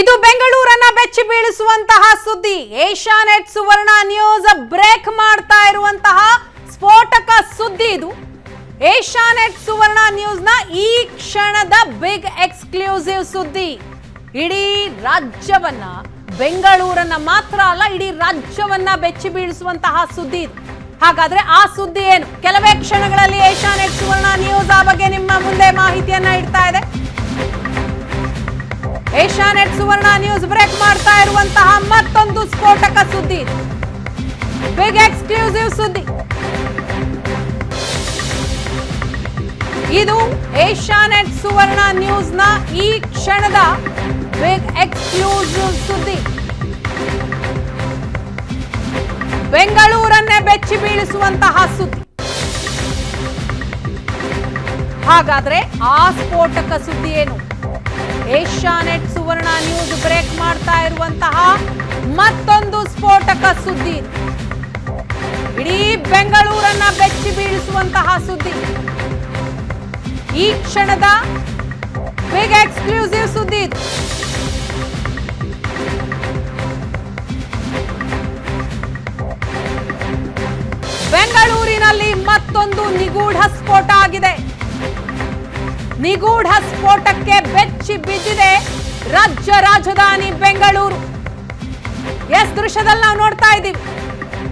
ಇದು ಬೆಂಗಳೂರನ್ನ ಬೆಚ್ಚಿ ಬೀಳಿಸುವಂತಹ ಸುದ್ದಿ. ಏಷ್ಯಾನೆಟ್ ಸುವರ್ಣ ನ್ಯೂಸ್ ಬ್ರೇಕ್ ಮಾಡ್ತಾ ಇರುವಂತಹ ಸ್ಫೋಟಕ ಸುದ್ದಿ ಇದು. ಏಷ್ಯಾನೆಟ್ ಸುವರ್ಣ ನ್ಯೂಸ್ನ ಈ ಕ್ಷಣದ ಬಿಗ್ ಎಕ್ಸ್ಕ್ಲೂಸಿವ್ ಸುದ್ದಿ. ಇಡೀ ರಾಜ್ಯವನ್ನ, ಬೆಂಗಳೂರನ್ನ ಮಾತ್ರ ಅಲ್ಲ, ಇಡೀ ರಾಜ್ಯವನ್ನ ಬೆಚ್ಚಿ ಬೀಳಿಸುವಂತಹ ಸುದ್ದಿ ಇದು. ಹಾಗಾದ್ರೆ ಆ ಸುದ್ದಿ ಏನು? ಕೆಲವೇ ಕ್ಷಣಗಳಲ್ಲಿ ಏಷ್ಯಾನೆಟ್ ಸುವರ್ಣ ನ್ಯೂಸ್ ಆ ಬಗ್ಗೆ ನಿಮ್ಮ ಮುಂದೆ ಮಾಹಿತಿಯನ್ನ ಇಡ್ತಾ ಇದೆ. ಏಷ್ಯಾನೆಟ್ ಸುವರ್ಣ ನ್ಯೂಸ್ ಬ್ರೇಕ್ ಮಾಡ್ತಾ ಇರುವಂತಹ ಮತ್ತೊಂದು ಸ್ಫೋಟಕ ಸುದ್ದಿ, ಬಿಗ್ ಎಕ್ಸ್ಕ್ಲೂಸಿವ್ ಸುದ್ದಿ. ಇದು ಏಷ್ಯಾನೆಟ್ ಸುವರ್ಣ ನ್ಯೂಸ್ನ ಈ ಕ್ಷಣದ ಬಿಗ್ ಎಕ್ಸ್ಕ್ಲೂಸಿವ್ ಸುದ್ದಿ. ಬೆಂಗಳೂರನ್ನೇ ಬೆಚ್ಚಿ ಬೀಳಿಸುವಂತಹ ಸುದ್ದಿ. ಹಾಗಾದ್ರೆ ಆ ಸ್ಫೋಟಕ ಸುದ್ದಿ ಏನು? ಏಷ್ಯಾನೆಟ್ ಸುವರ್ಣ ನ್ಯೂಸ್ ಬ್ರೇಕ್ ಮಾಡ್ತಾ ಇರುವಂತಹ ಮತ್ತೊಂದು ಸ್ಫೋಟಕ ಸುದ್ದಿ. ಇಡೀ ಬೆಂಗಳೂರನ್ನ ಬೆಚ್ಚಿ ಬೀಳಿಸುವಂತಹ ಸುದ್ದಿ. ಈ ಕ್ಷಣದ ಬಿಗ್ ಎಕ್ಸ್ಕ್ಲೂಸಿವ್ ಸುದ್ದಿ ಇದು. ಬೆಂಗಳೂರಿನಲ್ಲಿ ಮತ್ತೊಂದು ನಿಗೂಢ ಸ್ಫೋಟ ಆಗಿದೆ. ನಿಗೂಢ ಸ್ಫೋಟಕ್ಕೆ ಬೆಚ್ಚಿ ಬಿದ್ದಿದೆ ರಾಜ್ಯ ರಾಜಧಾನಿ ಬೆಂಗಳೂರು. ದೃಶ್ಯದಲ್ಲಿ ನಾವು ನೋಡ್ತಾ ಇದ್ದೀವಿ.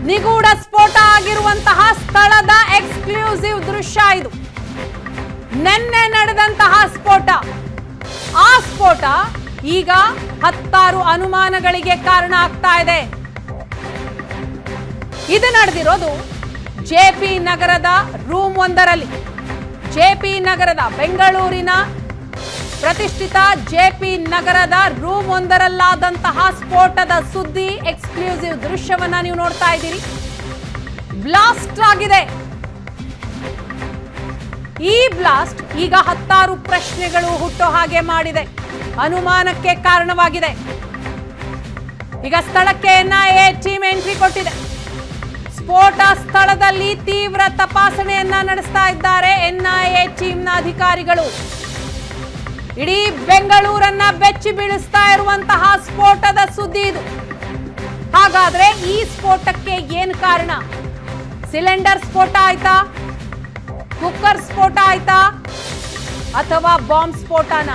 ನಿಗೂಢ ಸ್ಫೋಟ ಆಗಿರುವಂತಹ ಸ್ಥಳದ ಎಕ್ಸ್ಕ್ಲೂಸಿವ್ ದೃಶ್ಯ ಇದು. ನಿನ್ನೆ ನಡೆದಂತಹ ಸ್ಫೋಟ. ಆ ಸ್ಫೋಟ ಈಗ ಹತ್ತಾರು ಅನುಮಾನಗಳಿಗೆ ಕಾರಣ ಆಗ್ತಾ ಇದೆ. ಇದು ನಡೆದಿರೋದು ಜೆಪಿ ನಗರದ ರೂಮ್ ಒಂದರಲ್ಲಿ. ಜೆಪಿ ನಗರದ, ಬೆಂಗಳೂರಿನ ಪ್ರತಿಷ್ಠಿತ ಜೆಪಿ ನಗರದ ರೂಮ್ ಒಂದರಲ್ಲಾದಂತಹ ಸ್ಫೋಟದ ಸುದ್ದಿ, ಎಕ್ಸ್ಕ್ಲೂಸಿವ್ ದೃಶ್ಯವನ್ನ ನೀವು ನೋಡ್ತಾ ಇದ್ದೀರಿ. ಬ್ಲಾಸ್ಟ್ ಆಗಿದೆ. ಈ ಬ್ಲಾಸ್ಟ್ ಈಗ ಹತ್ತಾರು ಪ್ರಶ್ನೆಗಳು ಹುಟ್ಟೋ ಹಾಗೆ ಮಾಡಿದೆ, ಅನುಮಾನಕ್ಕೆ ಕಾರಣವಾಗಿದೆ. ಈಗ ಸ್ಥಳಕ್ಕೆ ಎನ್ಐಎ ಟೀಮ್ ಎಂಟ್ರಿ ಕೊಟ್ಟಿದೆ. ಸ್ಫೋಟ ಸ್ಥಳದಲ್ಲಿ ತೀವ್ರ ತಪಾಸಣೆಯನ್ನ ನಡೆಸ್ತಾ ಇದ್ದಾರೆ ಎನ್ಐಎ ಟೀಮ್ನ ಅಧಿಕಾರಿಗಳು. ಇಡೀ ಬೆಂಗಳೂರನ್ನ ಬೆಚ್ಚಿ ಬೀಳಿಸ್ತಾ ಇರುವಂತಹ ಸ್ಫೋಟದ ಸುದ್ದಿ ಇದು. ಹಾಗಾದ್ರೆ ಈ ಸ್ಫೋಟಕ್ಕೆ ಏನು ಕಾರಣ? ಸಿಲಿಂಡರ್ ಸ್ಫೋಟ ಆಯ್ತಾ, ಕುಕ್ಕರ್ ಸ್ಫೋಟ ಆಯ್ತಾ, ಅಥವಾ ಬಾಂಬ್ ಸ್ಫೋಟನ?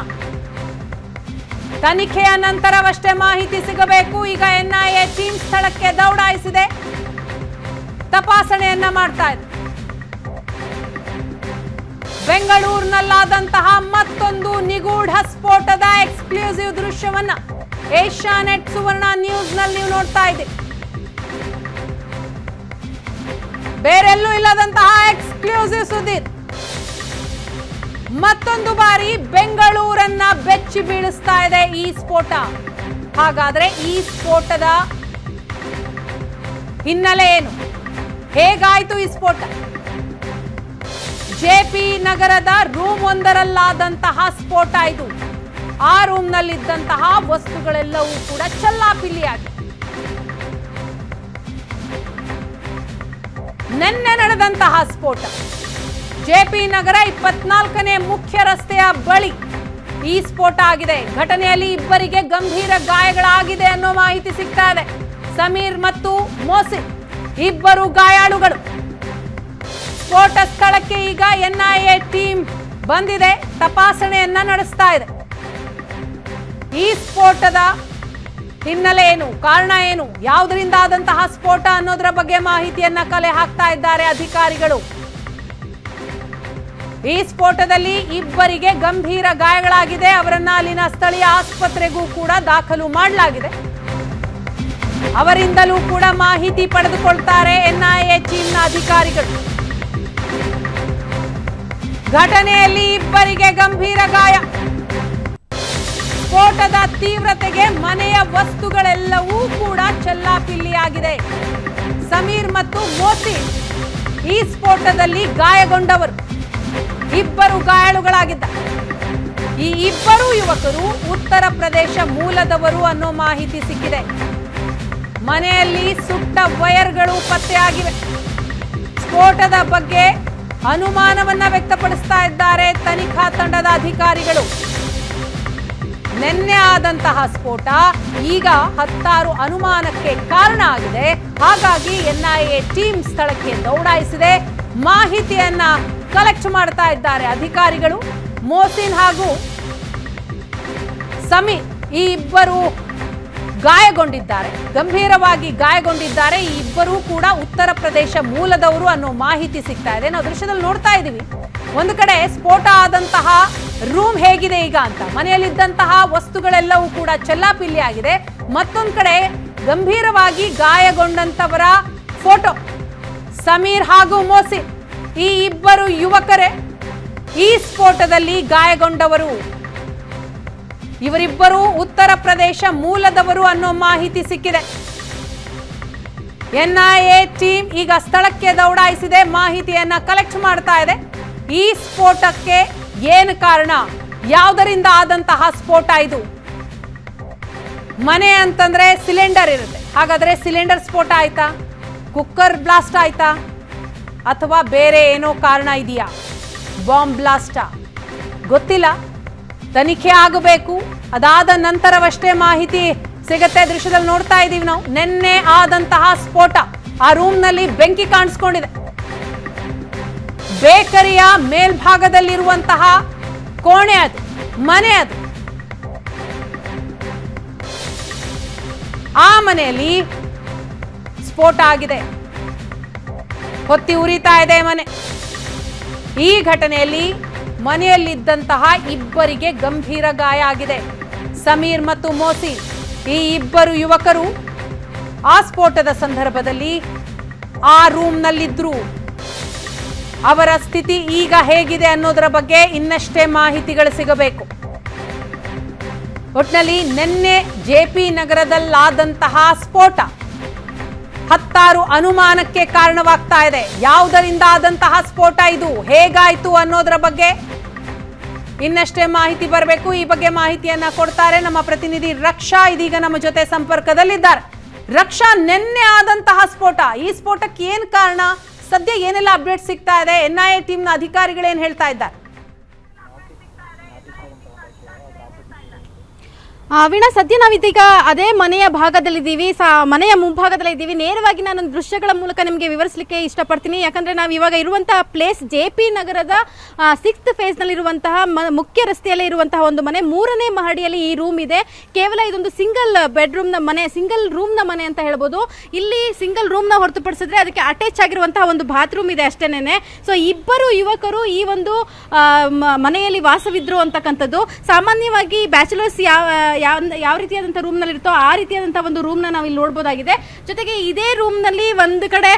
ತನಿಖೆಯ ನಂತರವಷ್ಟೇ ಮಾಹಿತಿ ಸಿಗಬೇಕು. ಈಗ ಎನ್ಐಎ ಟೀಮ್ ಸ್ಥಳಕ್ಕೆ ದೌಡಾಯಿಸಿದೆ, ತಪಾಸಣೆಯನ್ನ ಮಾಡ್ತಾ ಇದೆ. ಬೆಂಗಳೂರಿನಲ್ಲಾದಂತಹ ಮತ್ತೊಂದು ನಿಗೂಢ ಸ್ಫೋಟದ ಎಕ್ಸ್ಕ್ಲೂಸಿವ್ ದೃಶ್ಯವನ್ನ ಏಷ್ಯಾನೆಟ್ ಸುವರ್ಣ ನ್ಯೂಸ್ ನಲ್ಲಿ ನೀವು ನೋಡ್ತಾ ಇದ್ದೀರಿ. ಬೇರೆಲ್ಲೂ ಇಲ್ಲದಂತಹ ಎಕ್ಸ್ಕ್ಲೂಸಿವ್ ಸುದ್ದಿ. ಮತ್ತೊಂದು ಬಾರಿ ಬೆಂಗಳೂರನ್ನ ಬೆಚ್ಚಿ ಬೀಳಿಸ್ತಾ ಇದೆ ಈ ಸ್ಫೋಟ. ಹಾಗಾದ್ರೆ ಈ ಸ್ಫೋಟದ ಹಿನ್ನೆಲೆ ಏನು? ಹೇಗಾಯ್ತು ಈ ಸ್ಫೋಟ? ಜೆಪಿ ನಗರದ ರೂಮ್ ಒಂದರಲ್ಲಾದಂತಹ ಸ್ಫೋಟ ಇದು. ಆ ರೂಮ್ ನಲ್ಲಿದ್ದಂತಹ ವಸ್ತುಗಳೆಲ್ಲವೂ ಕೂಡ ಚೆಲ್ಲಾಪಿಲ್ಲಿಯಾಗಿದೆ. ನಿನ್ನೆ ನಡೆದಂತಹ ಸ್ಫೋಟ ಜೆಪಿ ನಗರ 24ನೇ ಮುಖ್ಯ ರಸ್ತೆಯ ಬಳಿ ಈ ಸ್ಫೋಟ ಆಗಿದೆ. ಘಟನೆಯಲ್ಲಿ ಇಬ್ಬರಿಗೆ ಗಂಭೀರ ಗಾಯಗಳಾಗಿದೆ ಅನ್ನೋ ಮಾಹಿತಿ ಸಿಗ್ತಾ ಇದೆ. ಸಮೀರ್ ಮತ್ತು ಮೋಸಿನ್ ಇಬ್ಬರು ಗಾಯಾಳುಗಳು. ಸ್ಫೋಟ ಸ್ಥಳಕ್ಕೆ ಈಗ ಎನ್ಐಎ ಟೀಮ್ ಬಂದಿದೆ, ತಪಾಸಣೆಯನ್ನ ನಡೆಸ್ತಾ ಇದೆ. ಈ ಸ್ಫೋಟದ ಹಿನ್ನೆಲೆ ಏನು, ಕಾರಣ ಏನು, ಯಾವುದರಿಂದ ಆದಂತಹ ಸ್ಫೋಟ ಅನ್ನೋದರ ಬಗ್ಗೆ ಮಾಹಿತಿಯನ್ನ ಕಲೆ ಹಾಕ್ತಾ ಇದ್ದಾರೆ ಅಧಿಕಾರಿಗಳು. ಈ ಸ್ಫೋಟದಲ್ಲಿ ಇಬ್ಬರಿಗೆ ಗಂಭೀರ ಗಾಯಗಳಾಗಿದೆ. ಅವರನ್ನ ಅಲ್ಲಿನ ಸ್ಥಳೀಯ ಆಸ್ಪತ್ರೆಗೂ ಕೂಡ ದಾಖಲು ಮಾಡಲಾಗಿದೆ. ಅವರಿಂದಲೂ ಕೂಡ ಮಾಹಿತಿ ಪಡೆದುಕೊಳ್ತಾರೆ ಎನ್ಐಎ ಟೀಮ್ನ ಅಧಿಕಾರಿಗಳು. ಘಟನೆಯಲ್ಲಿ ಇಬ್ಬರಿಗೆ ಗಂಭೀರ ಗಾಯ. ಸ್ಫೋಟದ ತೀವ್ರತೆಗೆ ಮನೆಯ ವಸ್ತುಗಳೆಲ್ಲವೂ ಕೂಡ ಚೆಲ್ಲಾಪಿಲ್ಲಿಯಾಗಿದೆ. ಸಮೀರ್ ಮತ್ತು ಮೋಸಿನ್ ಈ ಸ್ಫೋಟದಲ್ಲಿ ಗಾಯಗೊಂಡವರು. ಇಬ್ಬರು ಗಾಯಾಳುಗಳಾಗಿದ್ದಾರೆ. ಈ ಇಬ್ಬರು ಯುವಕರು ಉತ್ತರ ಪ್ರದೇಶ ಮೂಲದವರು ಅನ್ನೋ ಮಾಹಿತಿ ಸಿಕ್ಕಿದೆ. ಮನೆಯಲ್ಲಿ ಸುಟ್ಟ ವೈರ್ಗಳು ಪತ್ತೆಯಾಗಿವೆ. ಸ್ಫೋಟದ ಬಗ್ಗೆ ಅನುಮಾನವನ್ನ ವ್ಯಕ್ತಪಡಿಸ್ತಾ ಇದ್ದಾರೆ ತನಿಖಾ ತಂಡದ ಅಧಿಕಾರಿಗಳು. ನಿನ್ನೆ ಆದಂತಹ ಸ್ಫೋಟ ಈಗ 10 ಅನುಮಾನಕ್ಕೆ ಕಾರಣ ಆಗಿದೆ. ಹಾಗಾಗಿ NIA ಟೀಮ್ ಸ್ಥಳಕ್ಕೆ ದೌಡಾಯಿಸಿದೆ. ಮಾಹಿತಿಯನ್ನ ಕಲೆಕ್ಟ್ ಮಾಡ್ತಾ ಇದ್ದಾರೆ ಅಧಿಕಾರಿಗಳು. ಮೋಸಿನ್ ಹಾಗೂ ಸಮೀರ್ ಈ ಇಬ್ಬರು ಗಾಯಗೊಂಡಿದ್ದಾರೆ, ಗಂಭೀರವಾಗಿ ಗಾಯಗೊಂಡಿದ್ದಾರೆ. ಈ ಇಬ್ಬರೂ ಕೂಡ ಉತ್ತರ ಪ್ರದೇಶ ಮೂಲದವರು ಅನ್ನೋ ಮಾಹಿತಿ ಸಿಗ್ತಾ ಇದೆ. ನಾವು ದೃಶ್ಯದಲ್ಲಿ ನೋಡ್ತಾ ಇದ್ದೀವಿ, ಒಂದು ಕಡೆ ಸ್ಫೋಟ ಆದಂತಹ ರೂಮ್ ಹೇಗಿದೆ ಈಗ ಅಂತ, ಮನೆಯಲ್ಲಿದ್ದಂತಹ ವಸ್ತುಗಳೆಲ್ಲವೂ ಕೂಡ ಚೆಲ್ಲಾಪಿಲ್ಲಿ ಆಗಿದೆ. ಮತ್ತೊಂದು ಕಡೆ ಗಂಭೀರವಾಗಿ ಗಾಯಗೊಂಡಂತವರ ಫೋಟೋ. ಸಮೀರ್ ಹಾಗೂ ಮೋಸಿನ್ ಈ ಇಬ್ಬರು ಯುವಕರೇ ಈ ಸ್ಫೋಟದಲ್ಲಿ ಗಾಯಗೊಂಡವರು. ಇವರಿಬ್ಬರು ಉತ್ತರ ಪ್ರದೇಶ ಮೂಲದವರು ಅನ್ನೋ ಮಾಹಿತಿ ಸಿಕ್ಕಿದೆ. NIA ಟೀಮ್ ಈಗ ಸ್ಥಳಕ್ಕೆ ದೌಡಾಯಿಸಿದೆ, ಮಾಹಿತಿಯನ್ನ ಕಲೆಕ್ಟ್ ಮಾಡ್ತಾ ಇದೆ. ಈ ಸ್ಫೋಟಕ್ಕೆ ಏನು ಕಾರಣ, ಯಾವುದರಿಂದ ಆದಂತಹ ಸ್ಫೋಟ ಇದು? ಮನೆ ಅಂತಂದ್ರೆ ಸಿಲಿಂಡರ್ ಇರುತ್ತೆ, ಹಾಗಾದ್ರೆ ಸಿಲಿಂಡರ್ ಸ್ಫೋಟ ಆಯ್ತಾ, ಕುಕ್ಕರ್ ಬ್ಲಾಸ್ಟ್ ಆಯ್ತಾ, ಅಥವಾ ಬೇರೆ ಏನೋ ಕಾರಣ ಇದೆಯಾ, ಬಾಂಬ್ ಬ್ಲಾಸ್ಟಾ? ಗೊತ್ತಿಲ್ಲ, ತನಿಖೆ ಆಗಬೇಕು. ಅದಾದ ನಂತರವಷ್ಟೇ ಮಾಹಿತಿ ಸಿಗತ್ತೆ. ದೃಶ್ಯದಲ್ಲಿ ನೋಡ್ತಾ ಇದೀವಿ ನಾವು, ನಿನ್ನೆ ಆದಂತಹ ಸ್ಫೋಟ. ಆ ರೂಮ್ನಲ್ಲಿ ಬೆಂಕಿ ಕಾಣಿಸ್ಕೊಂಡಿದೆ. ಬೇಕರಿಯ ಮೇಲ್ಭಾಗದಲ್ಲಿರುವಂತಹ ಕೋಣೆ ಅದು, ಮನೆ ಅದು. ಆ ಮನೆಯಲ್ಲಿ ಸ್ಫೋಟ ಆಗಿದೆ, ಹೊತ್ತಿ ಉರಿತಾ ಇದೆ ಮನೆ. ಈ ಘಟನೆಯಲ್ಲಿ ಮನೆಯಲ್ಲಿದ್ದಂತಹ ಇಬ್ಬರಿಗೆ ಗಂಭೀರ ಗಾಯ ಆಗಿದೆ. ಸಮೀರ್ ಮತ್ತು ಮೋಸಿನ್ ಈ ಇಬ್ಬರು ಯುವಕರು ಆ ಸ್ಫೋಟದ ಸಂದರ್ಭದಲ್ಲಿ ಆ ರೂಮ್ನಲ್ಲಿದ್ರು. ಅವರ ಸ್ಥಿತಿ ಈಗ ಹೇಗಿದೆ ಅನ್ನೋದರ ಬಗ್ಗೆ ಇನ್ನಷ್ಟೇ ಮಾಹಿತಿಗಳು ಸಿಗಬೇಕು. ಒಟ್ನಲ್ಲಿ ನಿನ್ನೆ JP ನಗರದಲ್ಲಾದಂತಹ ಸ್ಫೋಟ 10 ಅನುಮಾನಕ್ಕೆ ಕಾರಣವಾಗ್ತಾ ಇದೆ. ಯಾವುದರಿಂದ ಆದಂತಹ ಸ್ಫೋಟ ಇದು, ಹೇಗಾಯ್ತು ಅನ್ನೋದರ ಬಗ್ಗೆ ಇನ್ನಷ್ಟೇ ಮಾಹಿತಿ ಬರಬೇಕು. ಈ ಬಗ್ಗೆ ಮಾಹಿತಿಯನ್ನ ಕೊಡ್ತಾರೆ ನಮ್ಮ ಪ್ರತಿನಿಧಿ ರಕ್ಷಾ, ಇದೀಗ ನಮ್ಮ ಜೊತೆ ಸಂಪರ್ಕದಲ್ಲಿದ್ದಾರೆ. ರಕ್ಷಾ, ನಿನ್ನೆ ಆದಂತಹ ಸ್ಫೋಟ, ಈ ಸ್ಫೋಟಕ್ಕೆ ಏನ್ ಕಾರಣ, ಸದ್ಯ ಏನೆಲ್ಲ ಅಪ್ಡೇಟ್ ಸಿಗ್ತಾ ಇದೆ, NIA ಟೀಮ್ನ ಅಧಿಕಾರಿಗಳು ಏನ್ ಹೇಳ್ತಾ ಇದ್ದಾರೆ? ವೀಣಾ, ಸದ್ಯ ನಾವಿದೀಗ ಅದೇ ಮನೆಯ ಭಾಗದಲ್ಲಿದ್ದೀವಿ, ಮನೆಯ ಮುಂಭಾಗದಲ್ಲಿದ್ದೀವಿ. ನೇರವಾಗಿ ನಾನು ದೃಶ್ಯಗಳ ಮೂಲಕ ನಿಮಗೆ ವಿವರಿಸಲಿಕ್ಕೆ ಇಷ್ಟಪಡ್ತೀನಿ. ಯಾಕಂದ್ರೆ ನಾವು ಇವಾಗ ಇರುವಂತಹ ಪ್ಲೇಸ್ JP ನಗರದ 6th ಫೇಸ್ ನಲ್ಲಿರುವಂತಹ ಮುಖ್ಯ ರಸ್ತೆಯಲ್ಲೇ ಇರುವಂತಹ ಒಂದು ಮನೆ. 3ನೇ ಮಹಡಿಯಲ್ಲಿ ಈ ರೂಮ್ ಇದೆ. ಕೇವಲ ಇದೊಂದು ಸಿಂಗಲ್ ಬೆಡ್ರೂಮ್ ನ ಮನೆ, ಸಿಂಗಲ್ ರೂಮ್ ನ ಮನೆ ಅಂತ ಹೇಳ್ಬೋದು. ಇಲ್ಲಿ ಸಿಂಗಲ್ ರೂಮ್ ನ ಹೊರತುಪಡಿಸಿದ್ರೆ ಅದಕ್ಕೆ ಅಟ್ಯಾಚ್ ಆಗಿರುವಂತಹ ಒಂದು ಬಾತ್ರೂಮ್ ಇದೆ ಅಷ್ಟೇನೆ. ಸೊ ಇಬ್ಬರು ಯುವಕರು ಈ ಒಂದು ಮನೆಯಲ್ಲಿ ವಾಸವಿದ್ರು ಅಂತಕ್ಕಂಥದ್ದು. ಸಾಮಾನ್ಯವಾಗಿ ಬ್ಯಾಚುಲರ್ಸ್ ಯಾವ ರೀತಿಯಾದಂತಹ ರೂಮ್ ನಲ್ಲಿ ಇರುತ್ತೋ ಆ ರೀತಿಯಾದಂತಹ ಒಂದು ರೂಮ್ ನ ನಾವು ಇಲ್ಲಿ ನೋಡಬಹುದಾಗಿದೆ. ಜೊತೆಗೆ ಇದೇ ರೂಮ್ ನಲ್ಲಿ ಒಂದು ಕಡೆ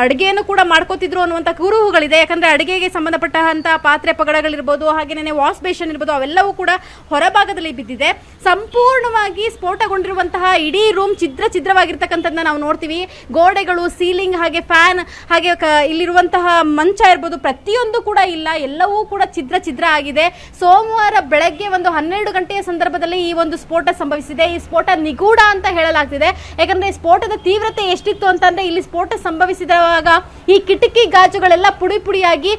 ಅಡುಗೆಯನ್ನು ಕೂಡ ಮಾಡ್ಕೋತಿದ್ರು ಅನ್ನುವಂತ ಕುರುಹುಗಳಿದೆ. ಯಾಕಂದ್ರೆ ಅಡುಗೆಗೆ ಸಂಬಂಧಪಟ್ಟಂತಹ ಪಾತ್ರೆ ಪಗಡಗಳಿರ್ಬೋದು, ಹಾಗೇನೆ ವಾಶ್ ಬೇಷನ್ ಇರ್ಬೋದು, ಅವೆಲ್ಲವೂ ಕೂಡ ಹೊರಭಾಗದಲ್ಲಿ ಬಿದ್ದಿದೆ. ಸಂಪೂರ್ಣವಾಗಿ ಸ್ಫೋಟಗೊಂಡಿರುವಂತಹ ಇಡೀ ರೂಮ್ ಛಿದ್ರವಾಗಿರ್ತಕ್ಕಂಥದ್ದನ್ನ ನಾವು ನೋಡ್ತೀವಿ. ಗೋಡೆಗಳು, ಸೀಲಿಂಗ್, ಹಾಗೆ ಫ್ಯಾನ್, ಹಾಗೆ ಇಲ್ಲಿರುವಂತಹ ಮಂಚ ಇರ್ಬೋದು, ಪ್ರತಿಯೊಂದು ಕೂಡ ಇಲ್ಲ, ಎಲ್ಲವೂ ಕೂಡ ಛಿದ್ರ ಆಗಿದೆ. ಸೋಮವಾರ ಬೆಳಗ್ಗೆ ಒಂದು 12 ಗಂಟೆಯ ಸಂದರ್ಭದಲ್ಲಿ ಈ ಒಂದು ಸ್ಫೋಟ ಸಂಭವಿಸಿದೆ. ಈ ಸ್ಫೋಟ ನಿಗೂಢ ಅಂತ ಹೇಳಲಾಗ್ತಿದೆ. ಯಾಕಂದ್ರೆ ಸ್ಫೋಟದ ತೀವ್ರತೆ ಎಷ್ಟಿತ್ತು ಅಂತಂದ್ರೆ, ಇಲ್ಲಿ ಸ್ಫೋಟ ಸಂಭವಿಸಿದಾಗ ಈ ಕಿಟಕಿ ಗಾಜುಗಳೆಲ್ಲ ಪುಡಿಯಾಗಿ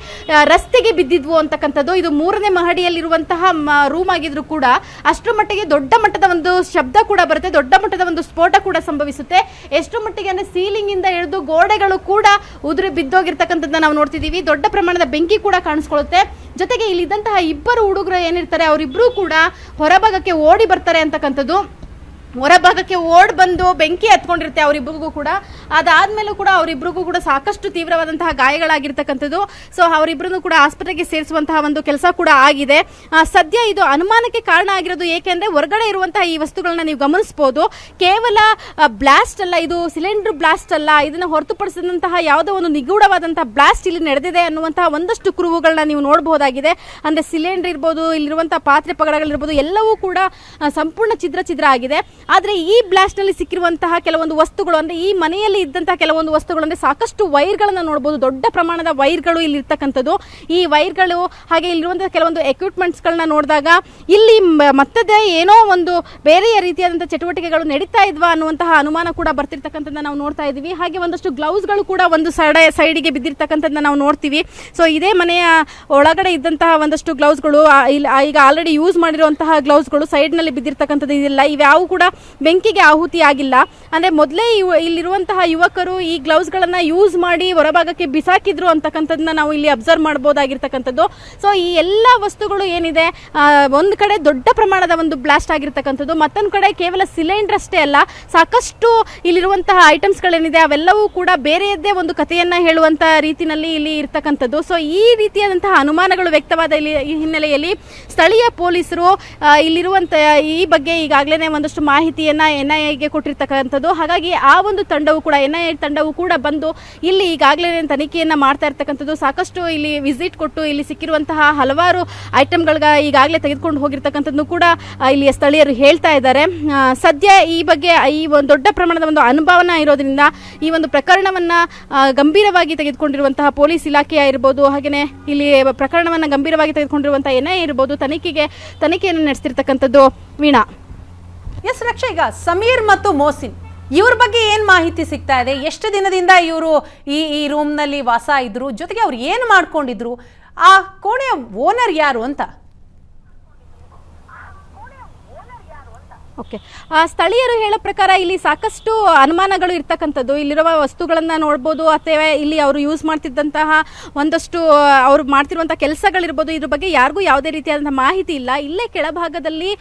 ರಸ್ತೆಗೆ ಬಿದ್ದಿದ್ವು ಅಂತಕ್ಕಂಥದ್ದು. ಇದು 3ನೇ ಮಹಡಿಯಲ್ಲಿರುವಂತಹ ರೂಮ್ ಆಗಿದ್ರು ಕೂಡ ಅಷ್ಟರ ಮಟ್ಟಿಗೆ ದೊಡ್ಡ ಮಟ್ಟದ ಒಂದು ಶಬ್ದ ಕೂಡ ಬರುತ್ತೆ, ದೊಡ್ಡ ಮಟ್ಟದ ಒಂದು ಸ್ಫೋಟ ಕೂಡ ಸಂಭವಿಸುತ್ತೆ. ಎಷ್ಟು ಮಟ್ಟಿಗೆ ಅಂದ್ರೆ ಸೀಲಿಂಗ್ ಇಂದ ಹಿಡಿದು ಗೋಡೆಗಳು ಕೂಡ ಉದುರಿ ಬಿದ್ದೋಗಿರ್ತಕ್ಕಂಥದ್ದನ್ನ ನಾವು ನೋಡ್ತಿದೀವಿ. ದೊಡ್ಡ ಪ್ರಮಾಣದ ಬೆಂಕಿ ಕೂಡ ಕಾಣಿಸ್ಕೊಳ್ಳುತ್ತೆ. ಜೊತೆಗೆ ಇಲ್ಲಿದ್ದಂತಹ ಇಬ್ಬರು ಹುಡುಗರು ಏನಿರ್ತಾರೆ, ಅವರಿಬ್ರು ಕೂಡ ಹೊರಭಾಗಕ್ಕೆ ಓಡಿ ಬರ್ತಾರೆ ಅಂತಕ್ಕಂಥದ್ದು. ಹೊರಭಾಗಕ್ಕೆ ಓಡ್ ಬಂದು ಬೆಂಕಿ ಹತ್ಕೊಂಡಿರುತ್ತೆ ಅವರಿಬ್ಬರಿಗೂ ಕೂಡ. ಅದಾದ್ಮೇಲೂ ಕೂಡ ಅವರಿಬ್ಬರಿಗೂ ಕೂಡ ಸಾಕಷ್ಟು ತೀವ್ರವಾದಂತಹ ಗಾಯಗಳಾಗಿರ್ತಕ್ಕಂಥದ್ದು. ಸೊ ಅವರಿಬ್ಬರನ್ನು ಕೂಡ ಆಸ್ಪತ್ರೆಗೆ ಸೇರಿಸುವಂತಹ ಒಂದು ಕೆಲಸ ಕೂಡ ಆಗಿದೆ. ಸದ್ಯ ಇದು ಅನುಮಾನಕ್ಕೆ ಕಾರಣ ಆಗಿರೋದು ಏಕೆಂದ್ರೆ, ಹೊರಗಡೆ ಇರುವಂತಹ ಈ ವಸ್ತುಗಳನ್ನ ನೀವು ಗಮನಿಸಬಹುದು. ಕೇವಲ ಬ್ಲಾಸ್ಟ್ ಅಲ್ಲ, ಇದು ಸಿಲಿಂಡರ್ ಬ್ಲಾಸ್ಟ್ ಅಲ್ಲ, ಇದನ್ನ ಹೊರತುಪಡಿಸಿದಂತಹ ಯಾವುದೋ ಒಂದು ನಿಗೂಢವಾದಂತಹ ಬ್ಲಾಸ್ಟ್ ಇಲ್ಲಿ ನಡೆದಿದೆ ಅನ್ನುವಂತಹ ಒಂದಷ್ಟು ಕುರುಹುಗಳನ್ನ ನೀವು ನೋಡಬಹುದಾಗಿದೆ. ಅಂದ್ರೆ ಸಿಲಿಂಡರ್ ಇರ್ಬೋದು, ಇಲ್ಲಿರುವಂತಹ ಪಾತ್ರೆ ಪಗಡಗಳಿರ್ಬೋದು, ಎಲ್ಲವೂ ಕೂಡ ಸಂಪೂರ್ಣ ಛಿದ್ರ ಆಗಿದೆ. ಆದರೆ ಈ ಬ್ಲಾಸ್ಟ್ನಲ್ಲಿ ಸಿಕ್ಕಿರುವಂತಹ ಕೆಲವೊಂದು ವಸ್ತುಗಳು ಅಂದರೆ ಈ ಮನೆಯಲ್ಲಿ ಇದ್ದಂತಹ ಕೆಲವೊಂದು ವಸ್ತುಗಳು ಅಂದರೆ ಸಾಕಷ್ಟು ವೈರ್ಗಳನ್ನು ನೋಡ್ಬೋದು. ದೊಡ್ಡ ಪ್ರಮಾಣದ ವೈರ್ಗಳು ಇಲ್ಲಿ ಇರ್ತಕ್ಕಂಥದ್ದು. ಈ ವೈರ್ಗಳು ಹಾಗೆ ಇಲ್ಲಿರುವಂತಹ ಕೆಲವೊಂದು ಎಕ್ವಿಪ್ಮೆಂಟ್ಸ್ಗಳನ್ನ ನೋಡಿದಾಗ ಇಲ್ಲಿ ಮತ್ತದೇ ಏನೋ ಒಂದು ಬೇರೆಯ ರೀತಿಯಾದಂಥ ಚಟುವಟಿಕೆಗಳು ನಡೀತಾ ಇದ್ವಾ ಅನ್ನುವಂತಹ ಅನುಮಾನ ಕೂಡ ಬರ್ತಿರ್ತಕ್ಕಂಥದ್ದನ್ನ ನಾವು ನೋಡ್ತಾ ಇದ್ದೀವಿ. ಹಾಗೆ ಒಂದಷ್ಟು ಗ್ಲೌಸ್ಗಳು ಕೂಡ ಒಂದು ಸೈಡಿಗೆ ಬಿದ್ದಿರ್ತಕ್ಕಂಥದ್ದನ್ನ ನಾವು ನೋಡ್ತೀವಿ. ಸೊ ಇದೇ ಮನೆಯ ಒಳಗಡೆ ಇದ್ದಂತಹ ಒಂದಷ್ಟು ಗ್ಲೌಸ್ಗಳು ಈಗ ಆಲ್ರೆಡಿ ಯೂಸ್ ಮಾಡಿರುವಂತಹ ಗ್ಲೌಸ್ಗಳು ಸೈಡ್ನಲ್ಲಿ ಬಿದ್ದಿರ್ತಕ್ಕಂಥದ್ದು ಇದೆಲ್ಲ ಇವ್ಯಾವು ಕೂಡ ಬೆಂಕಿಗೆ ಆಹುತಿ ಆಗಿಲ್ಲ. ಅಂದರೆ ಮೊದಲೇ ಇಲ್ಲಿರುವಂತಹ ಯುವಕರು ಈ ಗ್ಲೌಸ್ಗಳನ್ನು ಯೂಸ್ ಮಾಡಿ ಹೊರಭಾಗಕ್ಕೆ ಬಿಸಾಕಿದ್ರು ಅಂತಕ್ಕಂಥದ್ದನ್ನ ನಾವು ಇಲ್ಲಿ ಅಬ್ಸರ್ವ್ ಮಾಡ್ಬೋದಾಗಿರ್ತಕ್ಕಂಥದ್ದು. ಸೊ ಈ ಎಲ್ಲ ವಸ್ತುಗಳು ಏನಿದೆ ಒಂದು ಕಡೆ ದೊಡ್ಡ ಪ್ರಮಾಣದ ಒಂದು ಬ್ಲಾಸ್ಟ್ ಆಗಿರ್ತಕ್ಕಂಥದ್ದು, ಮತ್ತೊಂದು ಕಡೆ ಕೇವಲ ಸಿಲಿಂಡರ್ ಅಷ್ಟೇ ಅಲ್ಲ ಸಾಕಷ್ಟು ಇಲ್ಲಿರುವಂತಹ ಐಟಮ್ಸ್ಗಳೇನಿದೆ ಅವೆಲ್ಲವೂ ಕೂಡ ಬೇರೆಯದ್ದೇ ಒಂದು ಕಥೆಯನ್ನು ಹೇಳುವಂಥ ರೀತಿಯಲ್ಲಿ ಇಲ್ಲಿ ಇರ್ತಕ್ಕಂಥದ್ದು. ಸೊ ಈ ರೀತಿಯಾದಂತಹ ಅನುಮಾನಗಳು ವ್ಯಕ್ತವಾದ ಈ ಹಿನ್ನೆಲೆಯಲ್ಲಿ ಸ್ಥಳೀಯ ಪೊಲೀಸರು ಇಲ್ಲಿರುವಂಥ ಈ ಬಗ್ಗೆ ಈಗಾಗಲೇ ಒಂದಷ್ಟು ಮಾಹಿತಿಯನ್ನು NIAಗೆ ಕೊಟ್ಟಿರ್ತಕ್ಕಂಥದ್ದು. ಹಾಗಾಗಿ ಆ ಒಂದು ತಂಡವು ಕೂಡ NIA ತಂಡವು ಕೂಡ ಬಂದು ಇಲ್ಲಿ ಈಗಾಗಲೇ ತನಿಖೆಯನ್ನು ಮಾಡ್ತಾ ಇರ್ತಕ್ಕಂಥದ್ದು. ಸಾಕಷ್ಟು ಇಲ್ಲಿ ವಿಸಿಟ್ ಕೊಟ್ಟು ಇಲ್ಲಿ ಸಿಕ್ಕಿರುವಂತಹ ಹಲವಾರು ಐಟಮ್ಗಳಿಗೆ ಈಗಾಗಲೇ ತೆಗೆದುಕೊಂಡು ಹೋಗಿರ್ತಕ್ಕಂಥದ್ದು ಕೂಡ ಇಲ್ಲಿಯ ಸ್ಥಳೀಯರು ಹೇಳ್ತಾ ಇದ್ದಾರೆ. ಸದ್ಯ ಈ ಬಗ್ಗೆ ಈ ಒಂದು ದೊಡ್ಡ ಪ್ರಮಾಣದ ಒಂದು ಅನುಭವನ ಇರೋದ್ರಿಂದ ಈ ಒಂದು ಪ್ರಕರಣವನ್ನು ಗಂಭೀರವಾಗಿ ತೆಗೆದುಕೊಂಡಿರುವಂತಹ ಪೊಲೀಸ್ ಇಲಾಖೆ ಇರ್ಬೋದು, ಹಾಗೆಯೇ ಇಲ್ಲಿ ಪ್ರಕರಣವನ್ನು ಗಂಭೀರವಾಗಿ ತೆಗೆದುಕೊಂಡಿರುವಂತಹ NIA ಇರ್ಬೋದು, ತನಿಖೆಯನ್ನು ನಡೆಸ್ತಿರ್ತಕ್ಕಂಥದ್ದು. ವೀಣಾ. ಎಸ್ ರಕ್ಷಾ, ಈಗ ಸಮೀರ್ ಮತ್ತು ಮೋಸಿನ್ ಇವ್ರ ಬಗ್ಗೆ ಏನು ಮಾಹಿತಿ ಸಿಗ್ತಾ ಇದೆ? ಎಷ್ಟು ದಿನದಿಂದ ಇವರು ಈ ರೂಮ್ನಲ್ಲಿ ವಾಸ ಇದ್ರು, ಜೊತೆಗೆ ಅವ್ರು ಏನು ಮಾಡ್ಕೊಂಡಿದ್ರು, ಆ ಕೋಣೆಯ ಓನರ್ ಯಾರು ಅಂತ? ಓಕೆ, ಸ್ಥಳೀಯರು ಹೇಳೋ ಪ್ರಕಾರ ಇಲ್ಲಿ ಸಾಕಷ್ಟು ಅನುಮಾನಗಳು ಇರ್ತಕ್ಕಂಥದ್ದು. ಇಲ್ಲಿರುವ ವಸ್ತುಗಳನ್ನು ನೋಡ್ಬೋದು ಅಥವಾ ಇಲ್ಲಿ ಅವರು ಯೂಸ್ ಮಾಡ್ತಿದ್ದಂತಹ ಒಂದಷ್ಟು ಅವರು ಮಾಡ್ತಿರುವಂಥ ಕೆಲಸಗಳಿರ್ಬೋದು, ಇದ್ರ ಬಗ್ಗೆ ಯಾರಿಗೂ ಯಾವುದೇ ರೀತಿಯಾದಂಥ ಮಾಹಿತಿ ಇಲ್ಲ. ಇಲ್ಲೇ ಕೆಳಭಾಗದಲ್ಲಿ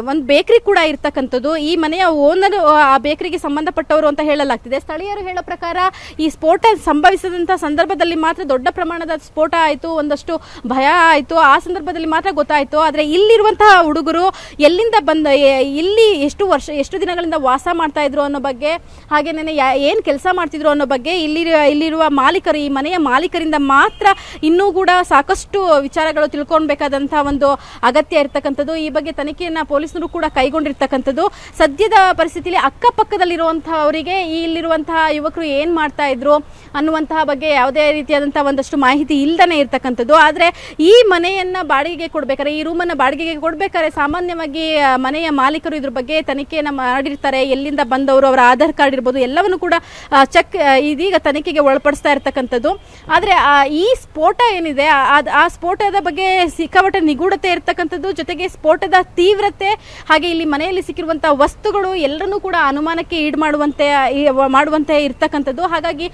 ಒಂದು ಬೇಕ್ರಿ ಕೂಡ ಇರ್ತಕ್ಕಂಥದ್ದು. ಈ ಮನೆಯ ಓನರ್ ಆ ಬೇಕ್ರಿಗೆ ಸಂಬಂಧಪಟ್ಟವರು ಅಂತ ಹೇಳಲಾಗ್ತಿದೆ. ಸ್ಥಳೀಯರು ಹೇಳೋ ಪ್ರಕಾರ ಈ ಸ್ಫೋಟ ಸಂಭವಿಸಿದಂಥ ಸಂದರ್ಭದಲ್ಲಿ ಮಾತ್ರ ದೊಡ್ಡ ಪ್ರಮಾಣದ ಸ್ಫೋಟ ಆಯಿತು, ಒಂದಷ್ಟು ಭಯ ಆಯಿತು. ಆ ಸಂದರ್ಭದಲ್ಲಿ ಮಾತ್ರ ಗೊತ್ತಾಯಿತು. ಆದರೆ ಇಲ್ಲಿರುವಂತಹ ಹುಡುಗರು ಎಲ್ಲಿಂದ ಬಂದ, ಇಲ್ಲಿ ಎಷ್ಟು ದಿನಗಳಿಂದ ವಾಸ ಮಾಡ್ತಾ ಇದ್ರು ಅನ್ನೋ ಬಗ್ಗೆ, ಹಾಗೇನೇ ಏನು ಕೆಲಸ ಮಾಡ್ತಿದ್ರು ಅನ್ನೋ ಬಗ್ಗೆ ಇಲ್ಲಿರುವ ಮಾಲೀಕರು, ಈ ಮನೆಯ ಮಾಲೀಕರಿಂದ ಮಾತ್ರ ಇನ್ನೂ ಕೂಡ ಸಾಕಷ್ಟು ವಿಚಾರಗಳು ತಿಳ್ಕೊಳ್ಬೇಕಾದಂಥ ಒಂದು ಅಗತ್ಯ ಇರ್ತಕ್ಕಂಥದ್ದು. ಈ ಬಗ್ಗೆ ತನಿಖೆಯನ್ನು ಪೊಲೀಸರು ಕೂಡ ಕೈಗೊಂಡಿರ್ತಕ್ಕಂಥದ್ದು. ಸದ್ಯದ ಪರಿಸ್ಥಿತಿಯಲ್ಲಿ ಅಕ್ಕಪಕ್ಕದಲ್ಲಿರುವಂಥವರಿಗೆ ಇಲ್ಲಿರುವಂತಹ ಯುವಕರು ಏನು ಮಾಡ್ತಾ ಇದ್ರು ಅನ್ನುವಂತಹ ಬಗ್ಗೆ ಯಾವುದೇ ರೀತಿಯಾದಂಥ ಒಂದಷ್ಟು ಮಾಹಿತಿ ಇಲ್ಲದೇ ಇರ್ತಕ್ಕಂಥದ್ದು. ಆದರೆ ಈ ಮನೆಯನ್ನು ಬಾಡಿಗೆಗೆ ಕೊಡಬೇಕಾದ್ರೆ, ಈ ರೂಮನ್ನು ಬಾಡಿಗೆಗೆ ಕೊಡಬೇಕಾದ್ರೆ ಸಾಮಾನ್ಯವಾಗಿ ಮನೆಯ ಮಾಲೀಕರು ಇದ್ರ ಬಗ್ಗೆ ತನಿಖೆಯನ್ನು ಮಾಡಿರ್ತಾರೆ. ಎಲ್ಲಿಂದ ಬಂದವರು, ಅವರ ಆಧಾರ್ ಕಾರ್ಡ್ ಇರ್ಬೋದು, ಎಲ್ಲವನ್ನು ಕೂಡ ಇದೀಗ ತನಿಖೆಗೆ ಒಳಪಡಿಸ್ತಾ ಇರ್ತಕ್ಕಂಥದ್ದು. ಆದರೆ ಈ ಸ್ಫೋಟ ಏನಿದೆ ಆ ಸ್ಫೋಟದ ಬಗ್ಗೆ ಸಿಕ್ಕಾಪಟ್ಟೆ ನಿಗೂಢತೆ ಇರ್ತಕ್ಕಂಥದ್ದು, ಜೊತೆಗೆ ಸ್ಫೋಟದ ತೀವ್ರತೆ, ಹಾಗೆ ಇಲ್ಲಿ ಮನೆಯಲ್ಲಿ ಸಿಕ್ಕಿರುವಂತಹ ವಸ್ತುಗಳು ಎಲ್ಲರನ್ನೂ ಕೂಡ ಅನುಮಾನಕ್ಕೆ ಈಡು ಮಾಡುವಂತೆ ಇರ್ತಕ್ಕಂಥದ್ದು. ಹಾಗಾಗಿ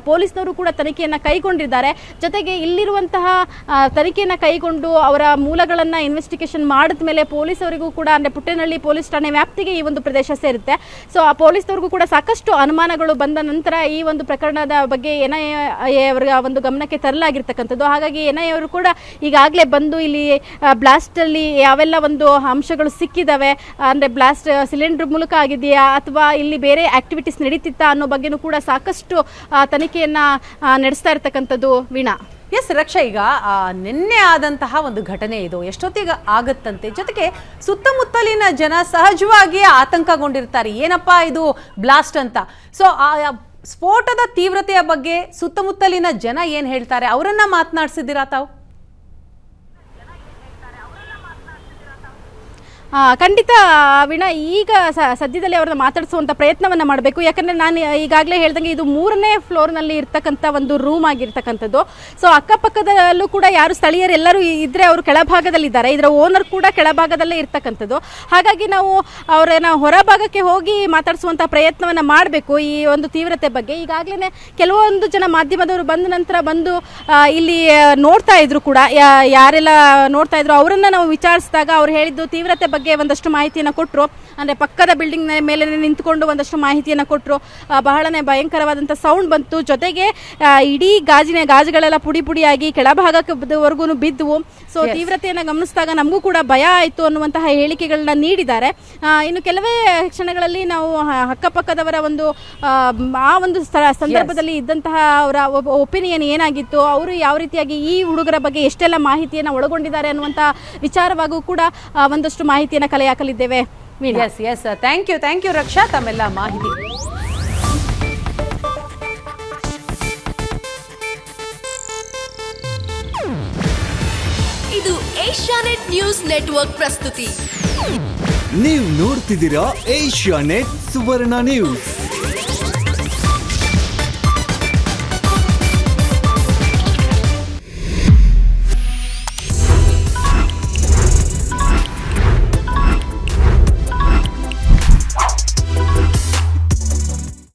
ಪೊಲೀಸ್ನವರು ಕೂಡ ತನಿಖೆಯನ್ನು ಕೈಗೊಂಡಿದ್ದಾರೆ. ಜೊತೆಗೆ ಇಲ್ಲಿರುವಂತಹ ತನಿಖೆಯನ್ನು ಕೈಗೊಂಡು ಅವರ ಮೂಲಗಳನ್ನು ಇನ್ವೆಸ್ಟಿಗೇಷನ್ ಮಾಡಿದ ಮೇಲೆ ಪೊಲೀಸವರಿಗೂ ಕೂಡ, ಅಂದರೆ ಪುಟ್ಟೇನಹಳ್ಳಿ ಪೊಲೀಸ್ ಠಾಣೆ ವ್ಯಾಪ್ತಿಗೆ ಈ ಒಂದು ಪ್ರದೇಶ ಸೇರುತ್ತೆ. ಸೊ ಆ ಪೊಲೀಸ್ನವ್ರಿಗೂ ಕೂಡ ಸಾಕಷ್ಟು ಅನುಮಾನಗಳು ಬಂದ ನಂತರ ಈ ಒಂದು ಪ್ರಕರಣದ ಬಗ್ಗೆ NIA ಅವರ ಒಂದು ಗಮನಕ್ಕೆ ತರಲಾಗಿರ್ತಕ್ಕಂಥದ್ದು. ಹಾಗಾಗಿ NIA ಅವರು ಕೂಡ ಈಗಾಗಲೇ ಬಂದು ಇಲ್ಲಿ ಬ್ಲಾಸ್ಟಲ್ಲಿ ಯಾವೆಲ್ಲ ಒಂದು ಅಂಶಗಳು ಸಿಕ್ಕಿದ್ದಾವೆ, ಅಂದರೆ ಬ್ಲಾಸ್ಟ್ ಸಿಲಿಂಡರ್ ಮೂಲಕ ಆಗಿದೆಯಾ ಅಥವಾ ಇಲ್ಲಿ ಬೇರೆ ಆಕ್ಟಿವಿಟೀಸ್ ನಡೀತಿತ್ತಾ ಅನ್ನೋ ಬಗ್ಗೆನೂ ಕೂಡ ಸಾಕಷ್ಟು ತನಿಖೆಯನ್ನು ನಡೆಸ್ತಾ ಇರ್ತಕ್ಕಂಥದ್ದು. ವೀಣಾ. ಎಸ್ ರಕ್ಷಾ, ಈಗ ನಿನ್ನೆ ಆದಂತಹ ಒಂದು ಘಟನೆ ಇದು ಎಷ್ಟೊತ್ತಿಗೆ ಆಗತ್ತಂತೆ, ಜೊತೆಗೆ ಸುತ್ತಮುತ್ತಲಿನ ಜನ ಸಹಜವಾಗಿ ಆತಂಕಗೊಂಡಿರ್ತಾರೆ, ಏನಪ್ಪಾ ಇದು ಬ್ಲಾಸ್ಟ್ ಅಂತ. ಸೊ ಆ ಸ್ಫೋಟದ ತೀವ್ರತೆಯ ಬಗ್ಗೆ ಸುತ್ತಮುತ್ತಲಿನ ಜನ ಏನು ಹೇಳ್ತಾರೆ, ಅವರನ್ನ ಮಾತನಾಡಿಸಿದ್ದೀರಾ ತಾವು? ಖಂಡಿತ ವೀಣಾ, ಈಗ ಸದ್ಯದಲ್ಲಿ ಅವ್ರನ್ನ ಮಾತಾಡಿಸುವಂಥ ಪ್ರಯತ್ನವನ್ನು ಮಾಡಬೇಕು. ಯಾಕಂದರೆ ನಾನು ಈಗಾಗಲೇ ಹೇಳ್ದಂಗೆ ಇದು 3ನೇ ಫ್ಲೋರ್ನಲ್ಲಿ ಇರ್ತಕ್ಕಂಥ ಒಂದು ರೂಮ್ ಆಗಿರ್ತಕ್ಕಂಥದ್ದು. ಸೊ ಅಕ್ಕಪಕ್ಕದಲ್ಲೂ ಕೂಡ ಯಾರು ಸ್ಥಳೀಯರೆಲ್ಲರೂ ಇದ್ದರೆ ಅವರು ಕೆಳಭಾಗದಲ್ಲಿದ್ದಾರೆ, ಇದರ ಓನರ್ ಕೂಡ ಕೆಳಭಾಗದಲ್ಲೇ ಇರ್ತಕ್ಕಂಥದ್ದು. ಹಾಗಾಗಿ ನಾವು ಅವರನ್ನು ಹೊರಭಾಗಕ್ಕೆ ಹೋಗಿ ಮಾತಾಡಿಸುವಂಥ ಪ್ರಯತ್ನವನ್ನು ಮಾಡಬೇಕು ಈ ಒಂದು ತೀವ್ರತೆ ಬಗ್ಗೆ. ಈಗಾಗಲೇ ಕೆಲವೊಂದು ಜನ ಮಾಧ್ಯಮದವರು ಬಂದ ನಂತರ ಬಂದು ಇಲ್ಲಿ ನೋಡ್ತಾ ಇದ್ರು ಕೂಡ, ಯಾರೆಲ್ಲ ನೋಡ್ತಾ ಇದ್ರು ಅವರನ್ನು ನಾವು ವಿಚಾರಿಸಿದಾಗ ಅವ್ರು ಹೇಳಿದ್ದು ತೀವ್ರತೆ ಬಗ್ಗೆ ಒಂದಷ್ಟು ಮಾಹಿತಿಯನ್ನು ಕೊಟ್ಟರು. ಅಂದರೆ ಪಕ್ಕದ ಬಿಲ್ಡಿಂಗ್ ಮೇಲೆ ನಿಂತ್ಕೊಂಡು ಒಂದಷ್ಟು ಮಾಹಿತಿಯನ್ನು ಕೊಟ್ಟರು. ಬಹಳನೇ ಭಯಂಕರವಾದಂಥ ಸೌಂಡ್ ಬಂತು, ಜೊತೆಗೆ ಇಡೀ ಗಾಜುಗಳೆಲ್ಲ ಪುಡಿ ಪುಡಿಯಾಗಿ ಕೆಳಭಾಗದವರೆಗೂ ಬಿದ್ದವು. ಸೊ ತೀವ್ರತೆಯನ್ನು ಗಮನಿಸಿದಾಗ ನಮಗೂ ಕೂಡ ಭಯ ಆಯಿತು ಅನ್ನುವಂತಹ ಹೇಳಿಕೆಗಳನ್ನ ನೀಡಿದ್ದಾರೆ. ಇನ್ನು ಕೆಲವೇ ಕ್ಷಣಗಳಲ್ಲಿ ನಾವು ಅಕ್ಕಪಕ್ಕದವರ ಒಂದು ಆ ಒಂದು ಸಂದರ್ಭದಲ್ಲಿ ಇದ್ದಂತಹ ಅವರ ಒಪಿನಿಯನ್ ಏನಾಗಿತ್ತು, ಅವರು ಯಾವ ರೀತಿಯಾಗಿ ಈ ಹುಡುಗರ ಬಗ್ಗೆ ಎಷ್ಟೆಲ್ಲ ಮಾಹಿತಿಯನ್ನು ಒಳಗೊಂಡಿದ್ದಾರೆ ಅನ್ನುವಂಥ ವಿಚಾರವಾಗೂ ಕೂಡ ಒಂದಷ್ಟು ಮಾಹಿತಿ ಮಾಹಿತಿಯನ್ನು ಕಲೆ ಹಾಕಲಿದ್ದೇವೆ. ವೀಣಾ. ಎಸ್ ಥ್ಯಾಂಕ್ ಯು ರಕ್ಷಾ ತಮ್ಮೆಲ್ಲ ಮಾಹಿತಿ. ಇದು ಏಷ್ಯಾನೆಟ್ ನ್ಯೂಸ್ ನೆಟ್ವರ್ಕ್ ಪ್ರಸ್ತುತಿ. ನೀವು ನೋಡ್ತಿದ್ದೀರಾ ಏಷ್ಯಾನೆಟ್ ಸುವರ್ಣ ನ್ಯೂಸ್.